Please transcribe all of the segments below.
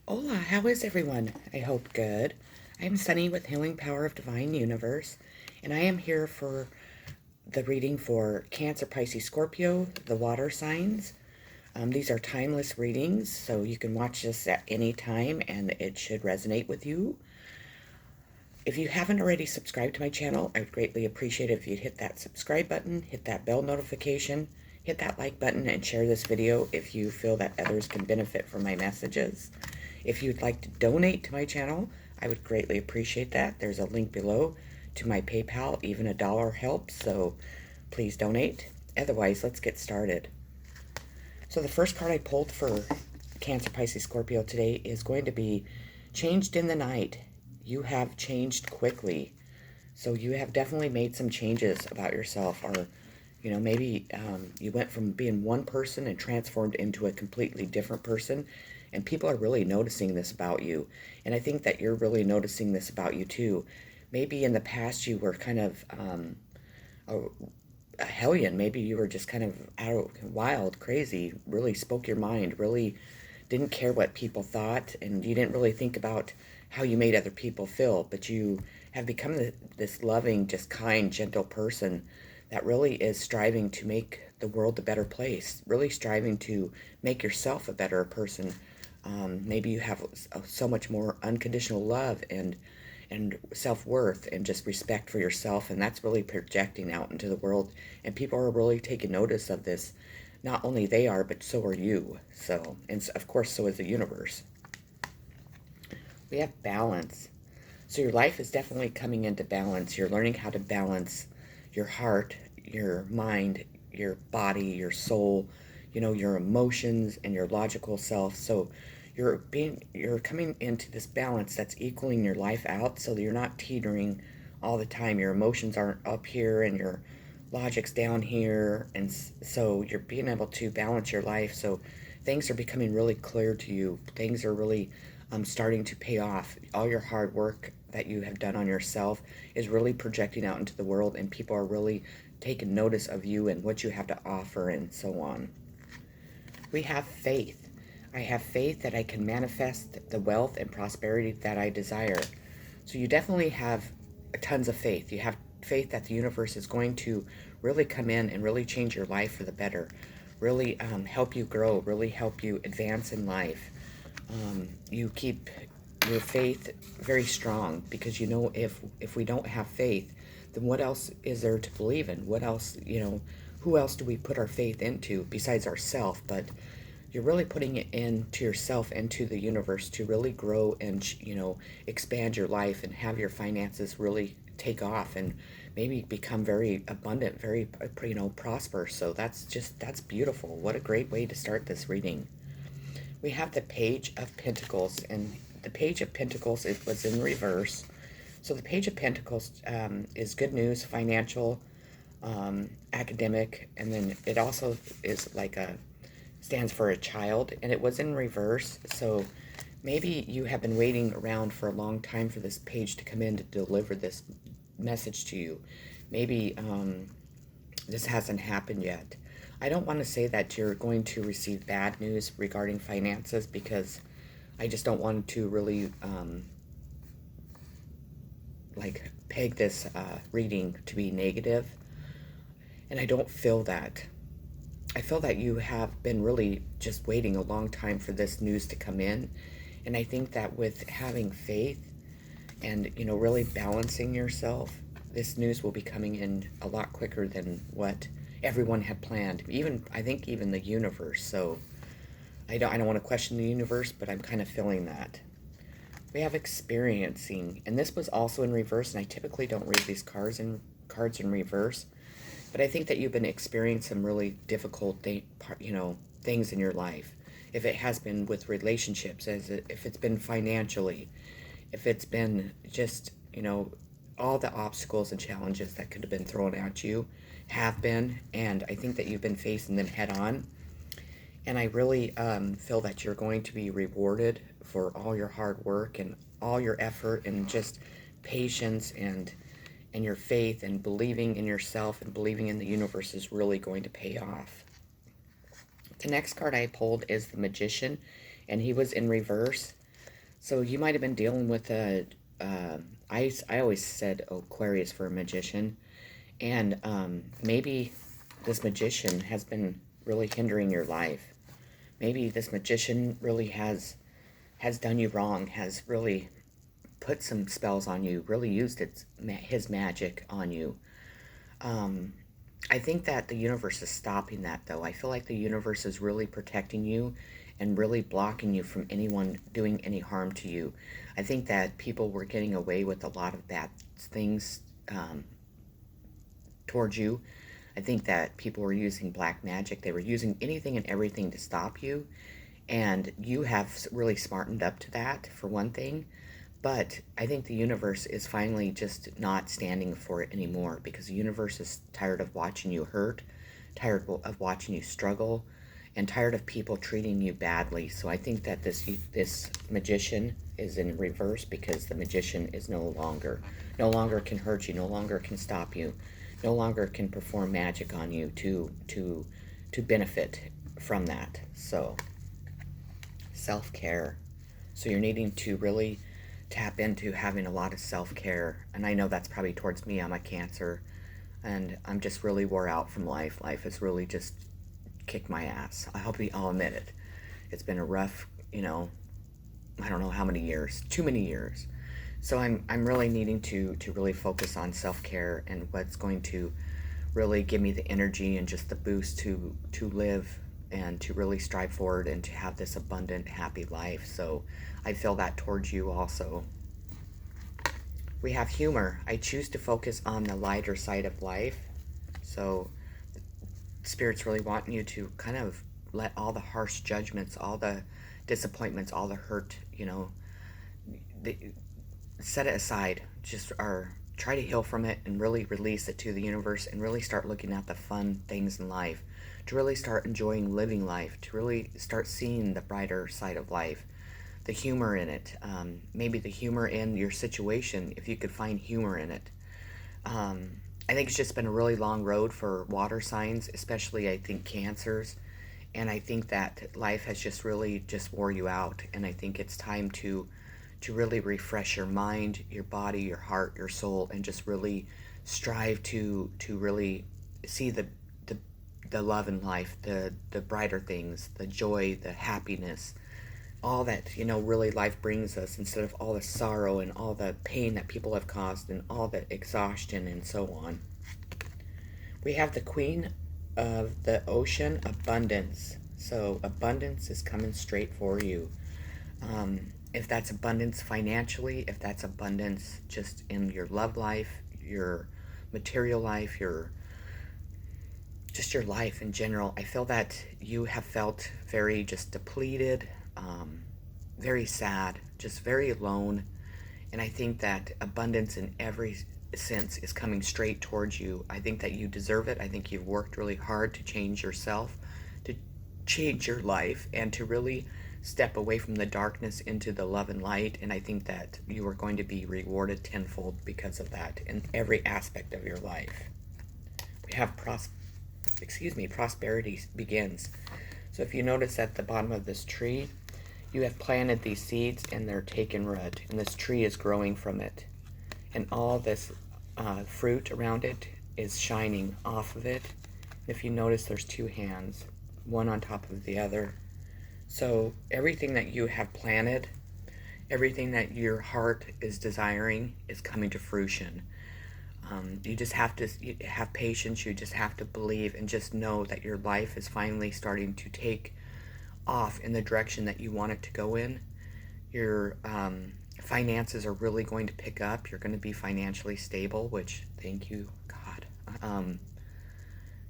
Hola, how is everyone? I hope good. I am Sunny with Healing Power of Divine Universe, and I am here for the reading for Cancer, Pisces, Scorpio, the water signs. These are timeless readings, so you can watch this at any time and it should resonate with you. If you haven't already subscribed to my channel, I would greatly appreciate it if you'd hit that subscribe button, hit that bell notification, hit that like button, and share this video if you feel that others can benefit from my messages. If you'd like to donate to my channel, I would greatly appreciate that. There's a link below to my PayPal. Even $1 helps, so please donate. Otherwise, let's get started. So the first card I pulled for Cancer, Pisces, Scorpio today is going to be Changed in the Night. You have changed quickly. So you have definitely made some changes about yourself, or maybe you went from being one person and transformed into a completely different person, and people are really noticing this about you. And I think that you're really noticing this about you too. Maybe in the past you were kind of a hellion. Maybe you were just kind of out, wild, crazy, really spoke your mind, really didn't care what people thought, and you didn't really think about how you made other people feel, but you have become this loving, just kind, gentle person that really is striving to make the world a better place, really striving to make yourself a better person. Maybe you have so much more unconditional love and self-worth and just respect for yourself, and that's really projecting out into the world, and people are really taking notice of this. Not only they are, but so are you. So, and of course, so is the universe. We have balance. So your life is definitely coming into balance. You're learning how to balance your heart, your mind, your body, your soul, your emotions and your logical self. So you're coming into this balance that's equaling your life out, so that you're not teetering all the time. Your emotions aren't up here and your logic's down here, and so you're being able to balance your life. So things are becoming really clear to you. Things are really starting to pay off. All your hard work that you have done on yourself is really projecting out into the world, and people are really taking notice of you and what you have to offer, and so on. We have faith. I have faith that I can manifest the wealth and prosperity that I desire. So you definitely have tons of faith. You have faith that the universe is going to really come in and really change your life for the better, really help you grow, really help you advance in life. You keep your faith very strong, because if we don't have faith, then what else is there to believe in? What else, who else do we put our faith into besides ourselves? But you're really putting it into yourself and to the universe to really grow and expand your life and have your finances really take off and maybe become very abundant, very prosperous. So that's beautiful. What a great way to start this reading. We have the Page of Pentacles, and the Page of Pentacles, it was in reverse. So the Page of Pentacles is good news, financial, academic, and then it also is like stands for a child, and it was in reverse. So maybe you have been waiting around for a long time for this page to come in to deliver this message to you. Maybe this hasn't happened yet. I don't want to say that you're going to receive bad news regarding finances, because I just don't want to really like peg this reading to be negative, and I don't feel that. I feel that you have been really just waiting a long time for this news to come in, and I think that with having faith and really balancing yourself, this news will be coming in a lot quicker than what everyone had planned. I think even the universe. So I don't want to question the universe, but I'm kind of feeling that. We have experiencing, and this was also in reverse, and I typically don't read these cards in reverse, but I think that you've been experiencing some really difficult things in your life. If it has been with relationships, if it's been financially, if it's been just, all the obstacles and challenges that could have been thrown at you have been, and I think that you've been facing them head on. And I really feel that you're going to be rewarded for all your hard work and all your effort and just patience and your faith and believing in yourself and believing in the universe is really going to pay off. The next card I pulled is the Magician, and he was in reverse. So you might have been dealing with a. I always said Aquarius for a magician, and maybe this magician has been really hindering your life. Maybe this magician really has done you wrong, has really put some spells on you, really used his magic on you. Um, I think that the universe is stopping that, though. I feel like the universe is really protecting you and really blocking you from anyone doing any harm to you. I think that people were getting away with a lot of bad things towards you. I think that people were using black magic. They were using anything and everything to stop you. And you have really smartened up to that, for one thing. But I think the universe is finally just not standing for it anymore, because the universe is tired of watching you hurt, tired of watching you struggle, and tired of people treating you badly. So I think that this magician is in reverse, because the magician is no longer can hurt you, no longer can stop you, no longer can perform magic on you to benefit from that. So self-care. So you're needing to really tap into having a lot of self-care. And I know that's probably towards me. I'm a Cancer, and I'm just really wore out from life. Life has really just kicked my ass. I'll admit it. It's been a rough, I don't know how many years, too many years. So I'm really needing to really focus on self-care and what's going to really give me the energy and just the boost to live and to really strive forward and to have this abundant, happy life. So I feel that towards you also. We have humor. I choose to focus on the lighter side of life. So Spirit's really wanting you to kind of let all the harsh judgments, all the disappointments, all the hurt, the, set it aside. Try to heal from it and really release it to the universe, and really start looking at the fun things in life, to really start enjoying living life, to really start seeing the brighter side of life, the humor in it. Maybe the humor in your situation, if you could find humor in it. I think it's just been a really long road for water signs, especially I think Cancers. And I think that life has just really just wore you out. And I think it's time to really refresh your mind, your body, your heart, your soul, and just really strive to really see the love in life, the brighter things, the joy, the happiness, all that really life brings us, instead of all the sorrow and all the pain that people have caused and all the exhaustion and so on. We have the Queen of the Ocean, Abundance. So abundance is coming straight for you. If that's abundance financially, if that's abundance just in your love life, your material life, your life in general, I feel that you have felt very just depleted, very sad, just very alone. And I think that abundance in every sense is coming straight towards you. I think that you deserve it. I think you've worked really hard to change yourself, to change your life, and to really step away from the darkness into the love and light. And I think that you are going to be rewarded tenfold because of that in every aspect of your life. We have prosperity begins. So if you notice at the bottom of this tree, you have planted these seeds and they're taking root, and this tree is growing from it. And all this fruit around it is shining off of it. If you notice, there's two hands, one on top of the other. So everything that you have planted, everything that your heart is desiring is coming to fruition. You just have to have patience. You just have to believe and just know that your life is finally starting to take off in the direction that you want it to go in. Your finances are really going to pick up. You're going to be financially stable, which, thank you, God.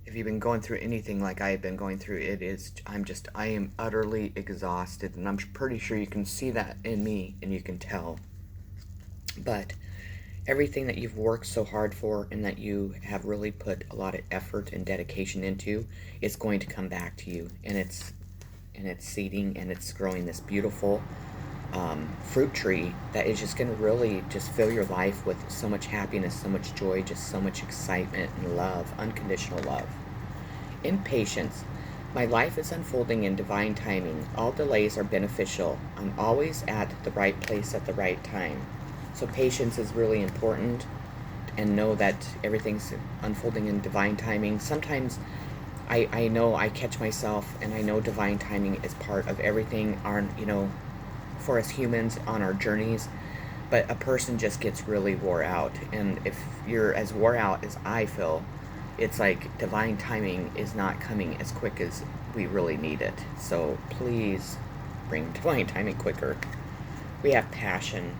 If you've been going through anything like I've been going through, I am utterly exhausted, and I'm pretty sure you can see that in me, and you can tell. But everything that you've worked so hard for and that you have really put a lot of effort and dedication into is going to come back to you, and it's seeding, and it's growing this beautiful fruit tree that is just going to really just fill your life with so much happiness, so much joy, just so much excitement and love, unconditional love. In patience, My life is unfolding in divine timing. All delays are beneficial. I'm always at the right place at the right time. So patience is really important, and know that everything's unfolding in divine timing. Sometimes I know I catch myself, and I know divine timing is part of everything for us humans on our journeys. But a person just gets really wore out, and if you're as wore out as I feel, it's like divine timing is not coming as quick as we really need it. So please bring divine timing quicker. We have passion.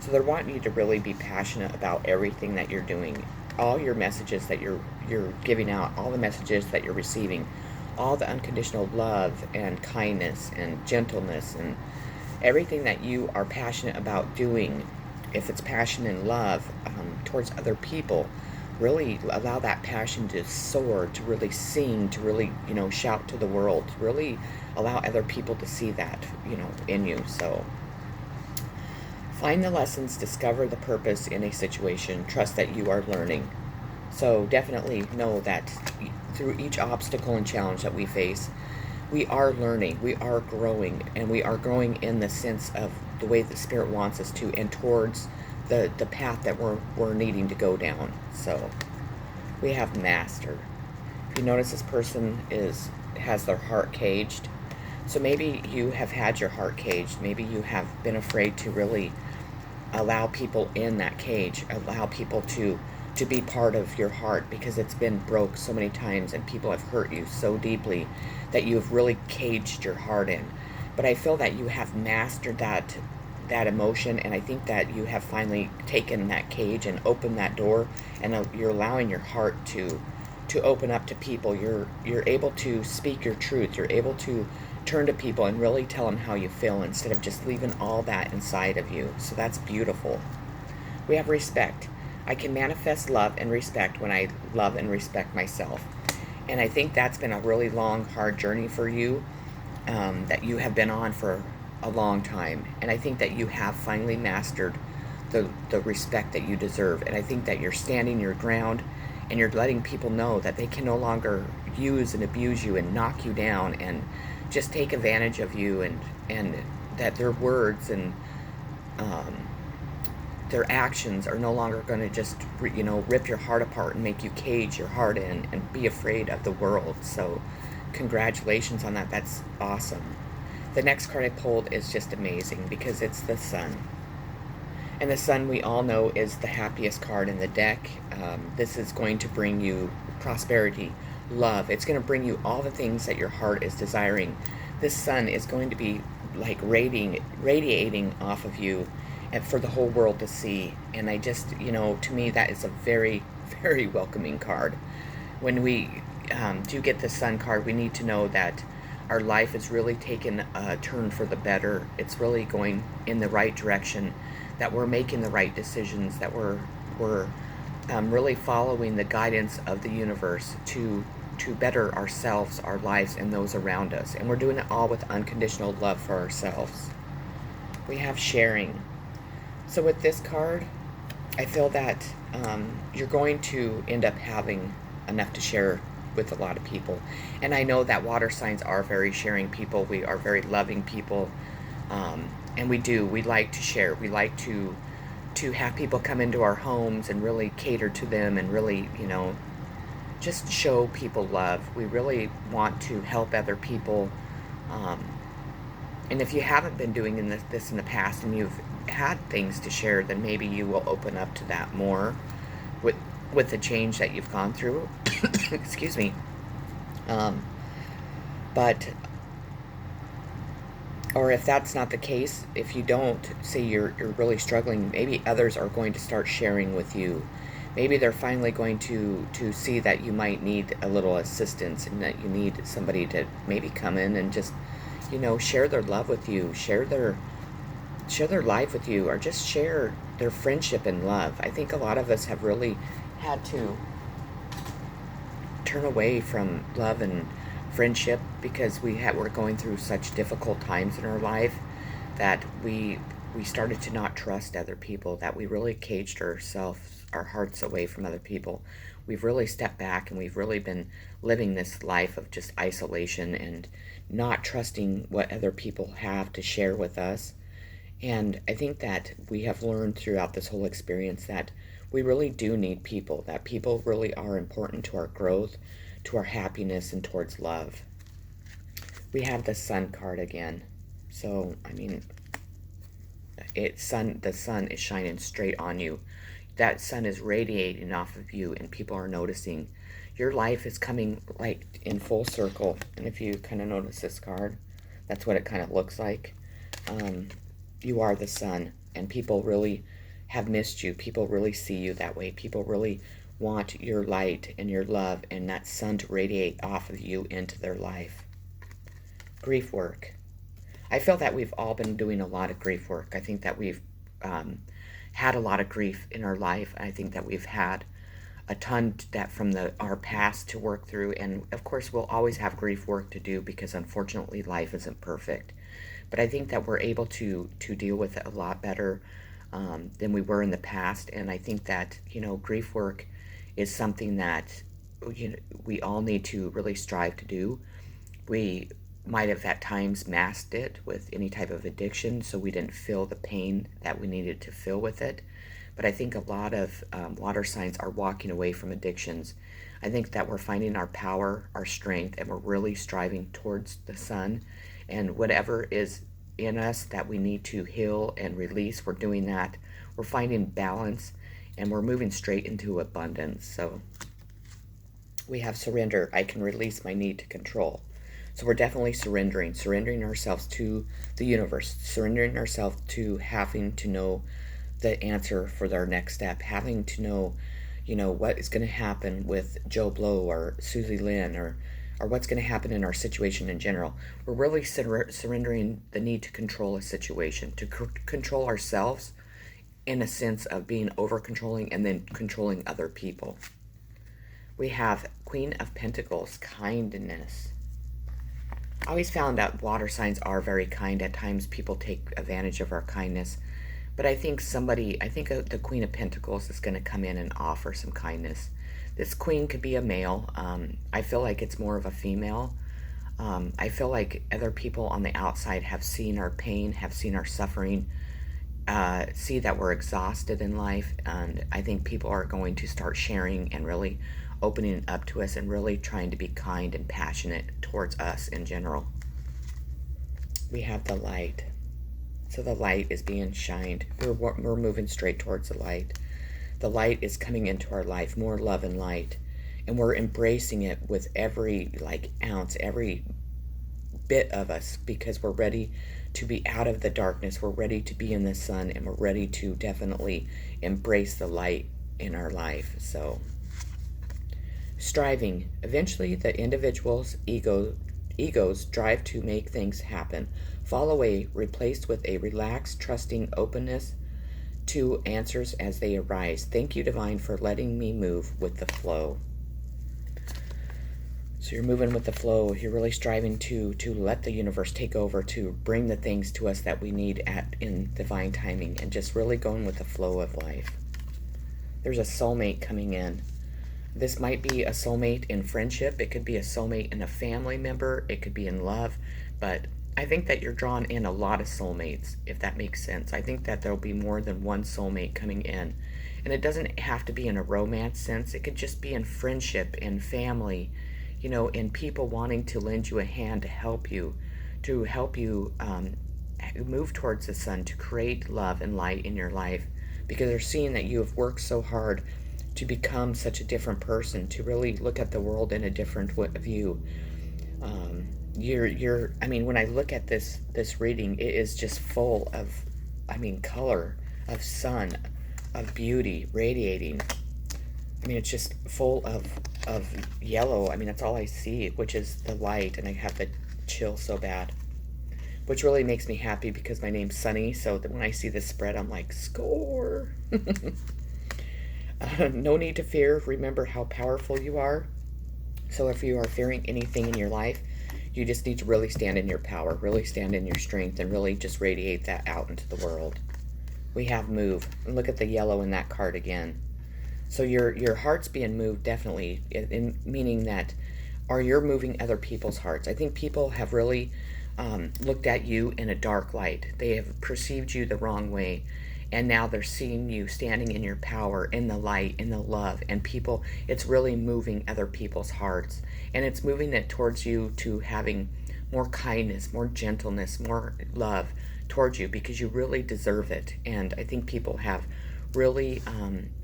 So they're wanting you to really be passionate about everything that you're doing. All your messages that you're giving out, all the messages that you're receiving, all the unconditional love and kindness and gentleness and everything that you are passionate about doing, if it's passion and love towards other people, really allow that passion to soar, to really sing, to really, shout to the world, to really allow other people to see that, in you. So find the lessons, discover the purpose in a situation, trust that you are learning. So definitely know that through each obstacle and challenge that we face, we are learning, we are growing, and we are growing in the sense of the way the Spirit wants us to, and towards the path that we're needing to go down. So we have master. If you notice, this person has their heart caged. So maybe you have had your heart caged. Maybe you have been afraid to really allow people in that cage, allow people to be part of your heart, because it's been broke so many times and people have hurt you so deeply that you've really caged your heart in. But I feel that you have mastered that emotion, and I think that you have finally taken that cage and opened that door, and you're allowing your heart to open up to people. You're able to speak your truth. You're able to turn to people and really tell them how you feel, instead of just leaving all that inside of you. So that's beautiful. We have respect. I can manifest love and respect when I love and respect myself. And I think that's been a really long, hard journey for you, that you have been on for a long time. And I think that you have finally mastered the respect that you deserve. And I think that you're standing your ground, and you're letting people know that they can no longer use and abuse you and knock you down and just take advantage of you, and that their words and their actions are no longer going to just rip your heart apart and make you cage your heart in and be afraid of the world. So congratulations on that. That's awesome. The next card I pulled is just amazing, because it's the Sun. And the Sun, we all know, is the happiest card in the deck. This is going to bring you prosperity, love. It's going to bring you all the things that your heart is desiring. This Sun is going to be like radiating off of you, and for the whole world to see. And I just, to me, that is a very, very welcoming card. When we do get the Sun card, we need to know that our life is really taking a turn for the better. It's really going in the right direction, that we're making the right decisions, that we're really following the guidance of the universe to better ourselves, our lives, and those around us. And we're doing it all with unconditional love for ourselves. We have sharing. So with this card, I feel that you're going to end up having enough to share with a lot of people. And I know that water signs are very sharing people. We are very loving people. And we like to share. We like to have people come into our homes and really cater to them, and really, just show people love. We really want to help other people. And if you haven't been doing this in the past, and you've had things to share, then maybe you will open up to that more with the change that you've gone through. Excuse me. Or if that's not the case, if you don't, say you're really struggling, maybe others are going to start sharing with you. Maybe they're finally going to see that you might need a little assistance, and that you need somebody to maybe come in and just, share their love with you, share their life with you, or just share their friendship and love. I think a lot of us have really had to turn away from love and friendship, because we're going through such difficult times in our life, that we we started to not trust other people, that we really caged ourselves, our hearts away from other people. We've really stepped back and we've really been living this life of just isolation and not trusting what other people have to share with us. And I think that we have learned throughout this whole experience that we really do need people, that people really are important to our growth, to our happiness, and towards love. We have the sun card again. So, I mean, the sun is shining straight on you. That sun is radiating off of you, and people are noticing. Your life is coming like in full circle. And if you kind of notice this card, that's what it kind of looks like. You are the sun, and people really have missed you. People really see you that way. People really want your light and your love and that sun to radiate off of you into their life. Grief work. I feel that we've all been doing a lot of grief work. I think that we've had a lot of grief in our life. I think that we've had a ton that from our past to work through, and of course we'll always have grief work to do because unfortunately life isn't perfect. But I think that we're able to deal with it a lot better than we were in the past. And I think that, grief work is something that we all need to really strive to do. We might have at times masked it with any type of addiction, so we didn't feel the pain that we needed to feel with it. But I think a lot of water signs are walking away from addictions. I think that we're finding our power, our strength, and we're really striving towards the sun. And whatever is in us that we need to heal and release, we're doing that. We're finding balance, and we're moving straight into abundance. So we have surrender. I can release my need to control. So we're definitely surrendering ourselves to the universe, surrendering ourselves to having to know the answer for their next step, having to know, what is going to happen with Joe Blow or Susie Lynn or what's going to happen in our situation in general. We're really surrendering the need to control a situation, to control ourselves in a sense of being over-controlling and then controlling other people. We have Queen of Pentacles, kindness. I always found that water signs are very kind. At times people take advantage of our kindness. But I think the Queen of Pentacles is going to come in and offer some kindness. This queen could be a male. I feel like it's more of a female. I feel like other people on the outside have seen our pain, have seen our suffering, see that we're exhausted in life. And I think people are going to start sharing and really opening up to us and really trying to be kind and passionate towards us in general. We have the light. So the light is being shined. We're moving straight towards the light. The light is coming into our life, more love and light. And we're embracing it with every ounce, every bit of us, because we're ready to be out of the darkness. We're ready to be in the sun, and we're ready to definitely embrace the light in our life. So striving. Eventually the individual's egos drive to make things happen fall away, replaced with a relaxed, trusting openness to answers as they arise. Thank you, Divine, for letting me move with the flow. So you're moving with the flow. You're really striving to let the universe take over, to bring the things to us that we need in divine timing, and just really going with the flow of life. There's a soulmate coming in. This might be a soulmate in friendship. It could be a soulmate in a family member. It could be in love. But I think that you're drawn in a lot of soulmates, if that makes sense. I think that there'll be more than one soulmate coming in. And it doesn't have to be in a romance sense. It could just be in friendship, in family, in people wanting to lend you a hand to help you move towards the sun, to create love and light in your life. Because they're seeing that you have worked so hard to become such a different person, to really look at the world in a different view. When I look at this reading, it is just full of, color, of sun, of beauty, radiating. It's just full of yellow. That's all I see, which is the light, and I have the chill so bad. Which really makes me happy because my name's Sunny, so that when I see this spread, I'm like, score! No need to fear. Remember how powerful you are. So if you are fearing anything in your life, You just need to really stand in your power, really stand in your strength, and really just radiate that out into the world. We have move. And look at the yellow in that card again. So your heart's being moved, definitely, meaning that, or you're moving other people's hearts. I think people have really looked at you in a dark light. They have perceived you the wrong way, and now they're seeing you standing in your power, in the light, in the love, and people, it's really moving other people's hearts, and it's moving it towards you to having more kindness, more gentleness, more love towards you, because you really deserve it. And I think people have really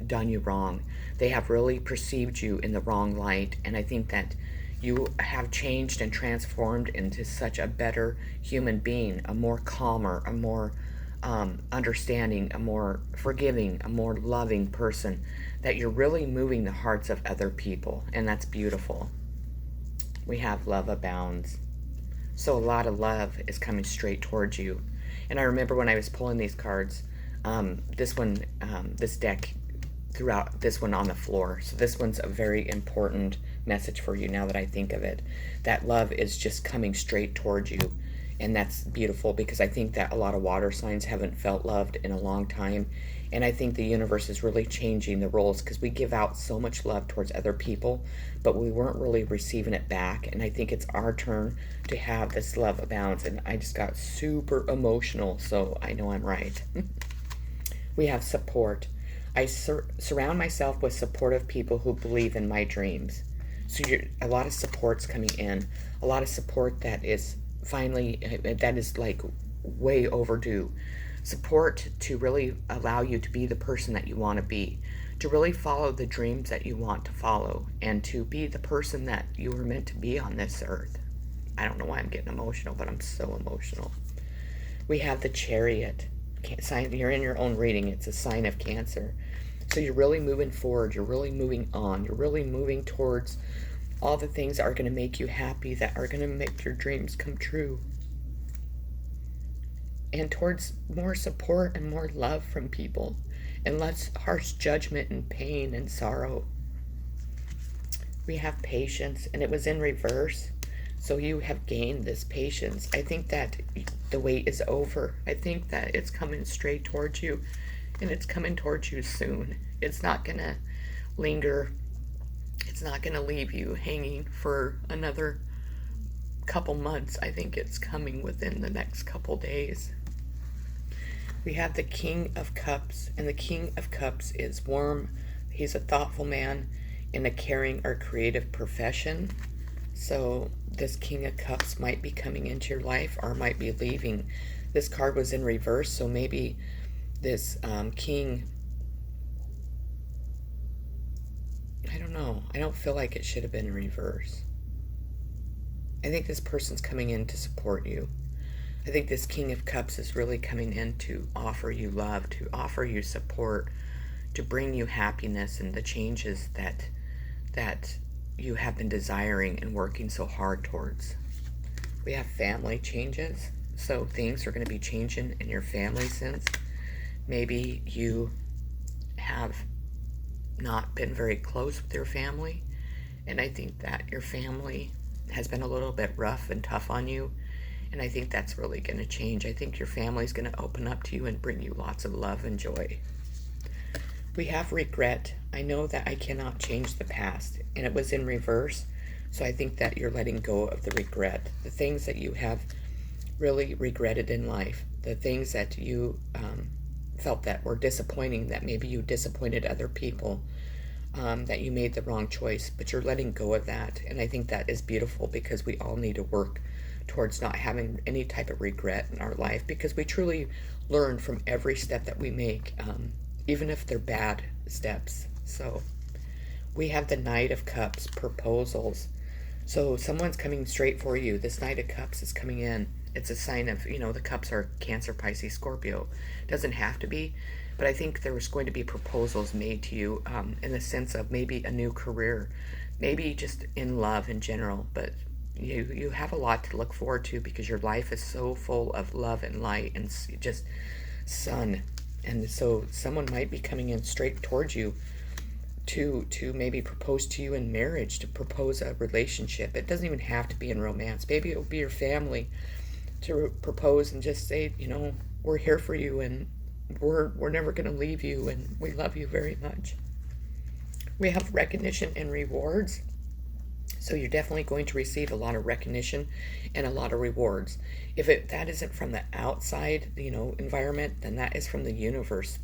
done you wrong. They have really perceived you in the wrong light, and I think that you have changed and transformed into such a better human being, a more calmer, a more understanding, a more forgiving, a more loving person, that you're really moving the hearts of other people, and that's beautiful. We have love abounds. So a lot of love is coming straight towards you. And I remember when I was pulling these cards, this deck threw out this one on the floor. So this one's a very important message for you now that I think of it. That love is just coming straight towards you. And that's beautiful, because I think that a lot of water signs haven't felt loved in a long time. And I think the universe is really changing the roles, because we give out so much love towards other people, but we weren't really receiving it back. And I think it's our turn to have this love abounds. And I just got super emotional, so I know I'm right. We have support. I surround myself with supportive people who believe in my dreams. So a lot of support's coming in. A lot of support that is finally, that is like way overdue. Support to really allow you to be the person that you want to be, to really follow the dreams that you want to follow, and to be the person that you were meant to be on this earth. I don't know why I'm getting emotional, but I'm so emotional. We have the Chariot. You're in your own reading. It's a sign of Cancer. So you're really moving forward. You're really moving on. You're really moving towards all the things that are going to make you happy, that are going to make your dreams come true. And towards more support and more love from people, and less harsh judgment and pain and sorrow. We have patience, and it was in reverse. So you have gained this patience. I think that the wait is over. I think that it's coming straight towards you, and it's coming towards you soon. It's not going to linger. It's not going to leave you hanging for another couple months. I think it's coming within the next couple days. We have the King of Cups, and the King of Cups is warm. He's a thoughtful man in a caring or creative profession. So this King of Cups might be coming into your life, or might be leaving. This card was in reverse, so maybe this king, I don't know. I don't feel like it should have been in reverse. I think this person's coming in to support you. I think this King of Cups is really coming in to offer you love, to offer you support, to bring you happiness and the changes that you have been desiring and working so hard towards. We have family changes. So things are going to be changing in your family, since maybe you have not been very close with your family. And I think that your family has been a little bit rough and tough on you. And I think that's really going to change. I think your family's going to open up to you and bring you lots of love and joy. We have regret. I know that I cannot change the past, and it was in reverse. So I think that you're letting go of the regret, the things that you have really regretted in life, the things that you felt that were disappointing, that maybe you disappointed other people, that you made the wrong choice, but you're letting go of that. And I think that is beautiful, because we all need to work towards not having any type of regret in our life, because we truly learn from every step that we make, even if they're bad steps. So we have the Knight of Cups, proposals. So someone's coming straight for you. This Knight of Cups is coming in. It's a sign of, the cups are Cancer, Pisces, Scorpio. Doesn't have to be, but I think there's going to be proposals made to you in the sense of maybe a new career, maybe just in love in general. But you have a lot to look forward to, because your life is so full of love and light and just sun. And so someone might be coming in straight towards you to maybe propose to you in marriage, to propose a relationship. It doesn't even have to be in romance. Maybe it will be your family to propose and just say, we're here for you, and we're never going to leave you, and we love you very much. We have recognition and rewards. So you're definitely going to receive a lot of recognition and a lot of rewards. If that isn't from the outside, environment, then that is from the universe.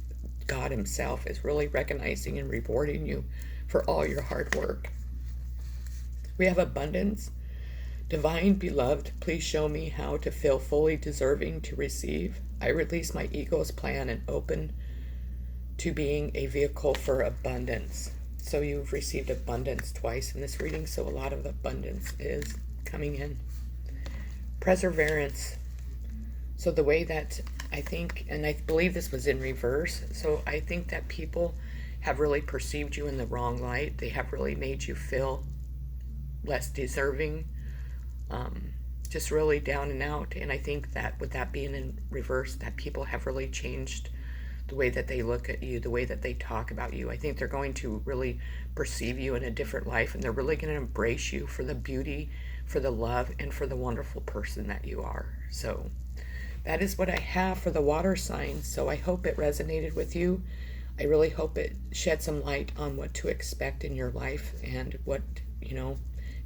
God himself is really recognizing and rewarding you for all your hard work. We have abundance. Divine beloved, please show me how to feel fully deserving to receive. I release my ego's plan and open to being a vehicle for abundance. So you've received abundance twice in this reading, so a lot of abundance is coming in. Perseverance. So the way that I think, and I believe this was in reverse, so I think that people have really perceived you in the wrong light. They have really made you feel less deserving, just really down and out. And I think that with that being in reverse, that people have really changed the way that they look at you, the way that they talk about you. I think they're going to really perceive you in a different life, and they're really going to embrace you for the beauty, for the love, and for the wonderful person that you are. So that is what I have for the water signs. So I hope it resonated with you. I really hope it shed some light on what to expect in your life, and what,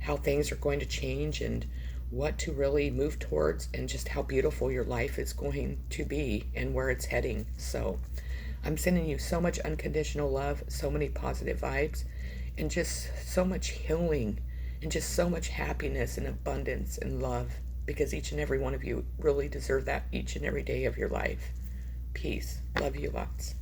how things are going to change, and what to really move towards, and just how beautiful your life is going to be and where it's heading. So I'm sending you so much unconditional love, so many positive vibes, and just so much healing, and just so much happiness and abundance and love, because each and every one of you really deserve that each and every day of your life. Peace. Love you lots.